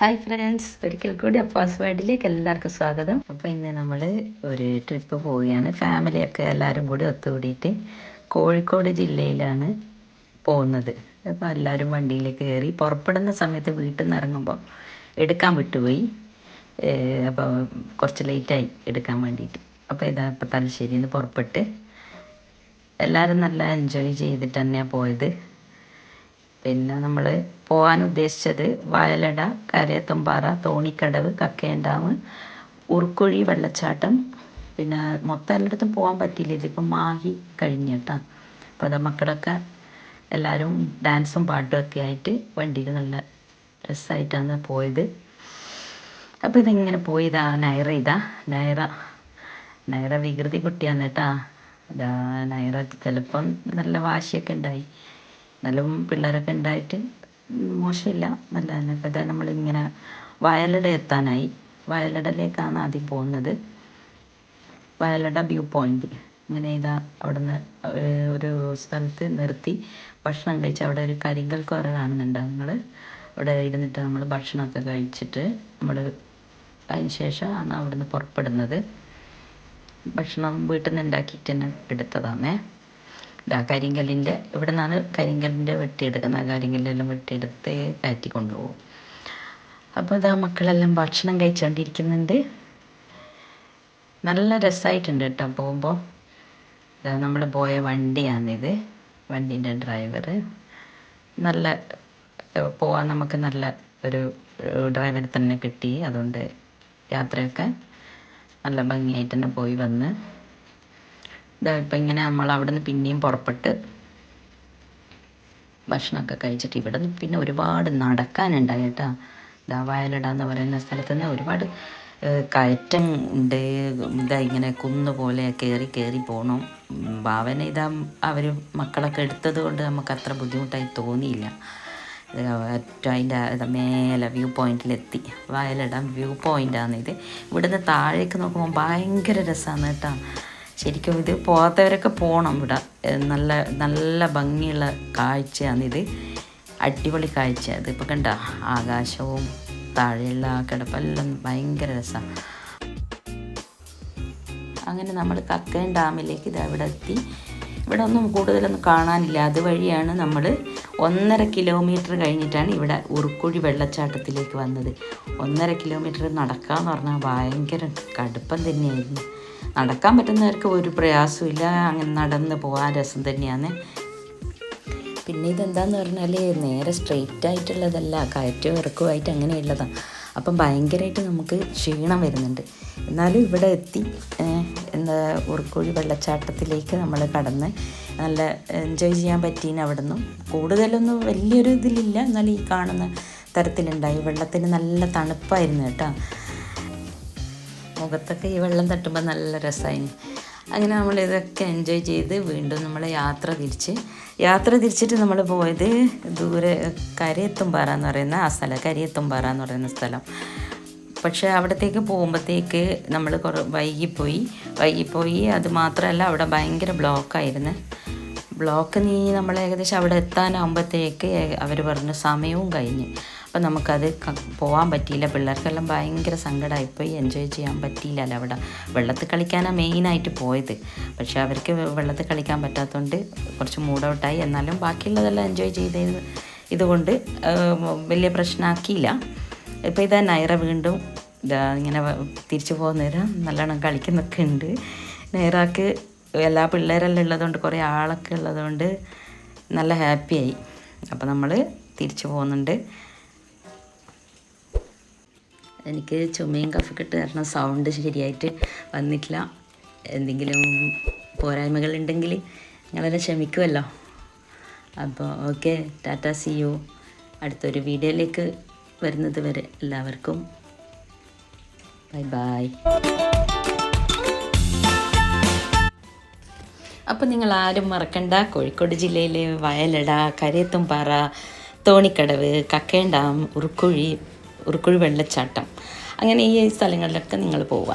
Hi friends, ഒരിക്കൽ കൂടി അപ്പാസ് വേർഡിലേക്ക് എല്ലാവർക്കും സ്വാഗതം. അപ്പോൾ ഇന്ന് നമ്മൾ ഒരു ട്രിപ്പ് പോവുകയാണ്. ഫാമിലിയൊക്കെ എല്ലാവരും കൂടി ഒത്തുകൂടിയിട്ട് കോഴിക്കോട് ജില്ലയിലാണ് പോകുന്നത്. അപ്പോൾ എല്ലാവരും വണ്ടിയിലേക്ക് കയറി പുറപ്പെടുന്ന സമയത്ത് വീട്ടിൽ നിന്ന് ഇറങ്ങുമ്പോൾ എടുക്കാൻ വിട്ടുപോയി. അപ്പോൾ കുറച്ച് ലേറ്റായി എടുക്കാൻ വേണ്ടിയിട്ട്. അപ്പോൾ ഇതാ ഇപ്പോൾ തലശ്ശേരിയിൽ നിന്ന് പുറപ്പെട്ട് എല്ലാവരും നല്ല എൻജോയ് ചെയ്തിട്ട് തന്നെയാണ് പോയത്. പിന്നെ നമ്മൾ പോകാൻ ഉദ്ദേശിച്ചത് വയലട, കരയത്തുംപാറ, തോണിക്കടവ്, കക്കയം ഡാം, ഉറുക്കുഴി വെള്ളച്ചാട്ടം. പിന്നെ മൊത്തം എല്ലായിടത്തും പോകാൻ പറ്റിയില്ല. ഇതിപ്പം മാഹി കഴിഞ്ഞ് കേട്ടോ. അപ്പോൾ അത് മക്കളൊക്കെ എല്ലാവരും ഡാൻസും പാട്ടും ഒക്കെ ആയിട്ട് വണ്ടിയിൽ നല്ല രസമായിട്ടാണ് പോയത്. അപ്പോൾ ഇതിങ്ങനെ പോയതാ നൈറ വികൃതി കുട്ടിയാണ് കേട്ടോ. നൈറ ചിലപ്പം നല്ല വാശിയൊക്കെ ഉണ്ടായി. നല്ല പിള്ളേരൊക്കെ ഉണ്ടായിട്ട് മോശമില്ല, നല്ല തന്നെ. അപ്പോൾ ഇതാ നമ്മളിങ്ങനെ വയലട എത്താനായി. വയലടയിലേക്കാണ് ആദ്യം പോകുന്നത്. Vayalada view point. ഇങ്ങനെ ഇതാ അവിടെ നിന്ന് ഒരു സ്ഥലത്ത് നിർത്തി ഭക്ഷണം കഴിച്ച് അവിടെ ഒരു കരിങ്കൽ കോര കാണുന്നുണ്ട്. നിങ്ങൾ അവിടെ ഇരുന്നിട്ട് നമ്മൾ ഭക്ഷണമൊക്കെ കഴിച്ചിട്ട് നമ്മൾ അതിന് ശേഷമാണ് അവിടെ നിന്ന് പുറപ്പെടുന്നത്. ഭക്ഷണം വീട്ടിൽ നിന്ന് ഉണ്ടാക്കിയിട്ട് തന്നെ എടുത്തതാണേ. കരിങ്കല്ലിൻ്റെ ഇവിടെ നിന്നാണ് കരിങ്കല്ലിൻ്റെ വെട്ടിയെടുക്കുന്നത്. കരിങ്കല്ലെല്ലാം വെട്ടിയെടുത്ത് കയറ്റി കൊണ്ടുപോകും. അപ്പോൾ ഇതാ മക്കളെല്ലാം ഭക്ഷണം കഴിച്ചുകൊണ്ടിരിക്കുന്നുണ്ട്. നല്ല രസമായിട്ടുണ്ട് കേട്ടോ പോകുമ്പോൾ. നമ്മൾ പോയ വണ്ടിയാണിത്. വണ്ടീൻ്റെ ഡ്രൈവർ നല്ല പോകാൻ നമുക്ക് നല്ല ഒരു ഡ്രൈവറെ തന്നെ കിട്ടി. അതുകൊണ്ട് യാത്രയൊക്കെ നല്ല ഭംഗിയായിട്ട് തന്നെ പോയി വന്ന് ഇപ്പം ഇങ്ങനെ നമ്മൾ അവിടെ നിന്ന് പിന്നെയും പുറപ്പെട്ട് ഭക്ഷണമൊക്കെ കഴിച്ചിട്ട് ഇവിടെ നിന്ന് പിന്നെ ഒരുപാട് നടക്കാനുണ്ടായി കേട്ടോ. വയലട എന്ന് പറയുന്ന സ്ഥലത്ത് നിന്ന് ഒരുപാട് കയറ്റം ഉണ്ട്. ഇങ്ങനെ കുന്ന് പോലെ കയറി പോകണം. ഭാവന അവർ മക്കളൊക്കെ എടുത്തത് കൊണ്ട് നമുക്ക് അത്ര ബുദ്ധിമുട്ടായി തോന്നിയില്ല. ഏറ്റവും അതിൻ്റെ മേലെ വ്യൂ പോയിൻറ്റിലെത്തി. വയലട വ്യൂ പോയിൻ്റാണിത്. ഇവിടുന്ന് താഴേക്ക് നോക്കുമ്പോൾ ഭയങ്കര രസമാണ് കേട്ടോ. ശരിക്കും ഇത് പോകാത്തവരൊക്കെ പോകണം. ഇവിടെ നല്ല നല്ല ഭംഗിയുള്ള കാഴ്ചയാണിത്. അടിപൊളി കാഴ്ച. ഇതിപ്പോൾ കണ്ട ആകാശവും താഴെയുള്ള കിടപ്പെല്ലാം ഭയങ്കര രസമാണ്. അങ്ങനെ നമ്മൾ കക്കയം ഡാമിലേക്ക് ഇത് അവിടെ എത്തി. ഇവിടെ ഒന്നും കൂടുതലൊന്നും കാണാനില്ല. അതുവഴിയാണ് നമ്മൾ 1.5 കിലോമീറ്റർ കഴിഞ്ഞിട്ടാണ് ഇവിടെ ഉറുക്കുഴി വെള്ളച്ചാട്ടത്തിലേക്ക് വന്നത്. 1.5 കിലോമീറ്റർ നടക്കാമെന്ന് പറഞ്ഞാൽ ഭയങ്കര കടുപ്പം തന്നെയായിരുന്നു. നടക്കാൻ പറ്റുന്നവർക്ക് ഒരു പ്രയാസമില്ല. അങ്ങനെ നടന്ന് പോകാൻ രസം തന്നെയാണ്. പിന്നെ ഇതെന്താന്ന് പറഞ്ഞാൽ നേരെ സ്ട്രെയിറ്റ് ആയിട്ടുള്ളതല്ല, കയറ്റവും ഇറക്കവുമായിട്ട് അങ്ങനെയുള്ളതാണ്. അപ്പം ഭയങ്കരമായിട്ട് നമുക്ക് ക്ഷീണം വരുന്നുണ്ട്. എന്നാലും ഇവിടെ എത്തി ഉറുക്കുഴി വെള്ളച്ചാട്ടത്തിലേക്ക് നമ്മൾ കടന്ന് നല്ല എൻജോയ് ചെയ്യാൻ പറ്റീന്. അവിടെ നിന്നും കൂടുതലൊന്നും വലിയൊരു ഇതിലില്ല, എന്നാലും ഈ കാണുന്ന തരത്തിലുണ്ടായി. വെള്ളത്തിന് നല്ല തണുപ്പായിരുന്നു കേട്ടോ. മുഖത്തൊക്കെ ഈ വെള്ളം തട്ടുമ്പോൾ നല്ല രസമായിരുന്നു. അങ്ങനെ നമ്മൾ ഇതൊക്കെ എൻജോയ് ചെയ്ത് വീണ്ടും നമ്മൾ യാത്ര തിരിച്ചിട്ട് നമ്മൾ പോയത് ദൂരെ കരയത്തുംപാറ എന്ന് പറയുന്ന ആ സ്ഥലം. കരയത്തുംപാറ എന്ന് പറയുന്ന സ്ഥലം. പക്ഷേ അവിടത്തേക്ക് പോകുമ്പോഴത്തേക്ക് നമ്മൾ വൈകിപ്പോയി. അത് മാത്രമല്ല അവിടെ ഭയങ്കര ബ്ലോക്കായിരുന്നു. നമ്മൾ ഏകദേശം അവിടെ എത്താനാകുമ്പോഴത്തേക്ക് അവർ പറഞ്ഞു സമയവും കഴിഞ്ഞ്. അപ്പം നമുക്കത് പോകാൻ പറ്റിയില്ല. പിള്ളേർക്കെല്ലാം ഭയങ്കര സങ്കടമായിപ്പോയി. എൻജോയ് ചെയ്യാൻ പറ്റിയില്ലല്ലോ. അവിടെ വെള്ളത്തിൽ കളിക്കാനാണ് മെയിനായിട്ട് പോയത്. പക്ഷേ അവർക്ക് വെള്ളത്തിൽ കളിക്കാൻ പറ്റാത്തതുകൊണ്ട് കുറച്ച് മൂഡൗട്ടായി. എന്നാലും ബാക്കിയുള്ളതെല്ലാം എൻജോയ് ചെയ്തത് ഇതുകൊണ്ട് വലിയ പ്രശ്നമാക്കിയില്ല. ഇപ്പോൾ ഇതാ നൈറ വീണ്ടും ഇങ്ങനെ തിരിച്ചു പോകുന്നേരം നല്ലോണം കളിക്കുന്നൊക്കെ ഉണ്ട്. നൈറക്ക് എല്ലാ പിള്ളേരെല്ലാം ഉള്ളതുകൊണ്ട് കുറേ ആളൊക്കെ ഉള്ളതുകൊണ്ട് നല്ല ഹാപ്പിയായി. അപ്പോൾ നമ്മൾ തിരിച്ചു പോകുന്നുണ്ട്. എനിക്ക് ചുമയും കഫക്കെട്ട് കാരണം സൗണ്ട് ശരിയായിട്ട് വന്നിട്ടില്ല. എന്തെങ്കിലും പോരായ്മകളുണ്ടെങ്കിൽ നിങ്ങളെല്ലാം ക്ഷമിക്കുമല്ലോ. അപ്പോൾ ഓക്കെ, ടാറ്റാ, സി യു. അടുത്തൊരു വീഡിയോയിലേക്ക് വരുന്നത് വരെ എല്ലാവർക്കും ബൈ ബൈ. അപ്പോൾ നിങ്ങൾ ആരും മറക്കണ്ട, കോഴിക്കോട് ജില്ലയിലെ വയലട, കരയത്തുംപാറ, തോണിക്കടവ്, കക്കയം ഡാം, ഉറുക്കുഴി വെള്ളച്ചാട്ടം, അങ്ങനെ ഈ സ്ഥലങ്ങളിലൊക്കെ നിങ്ങൾ പോവുക.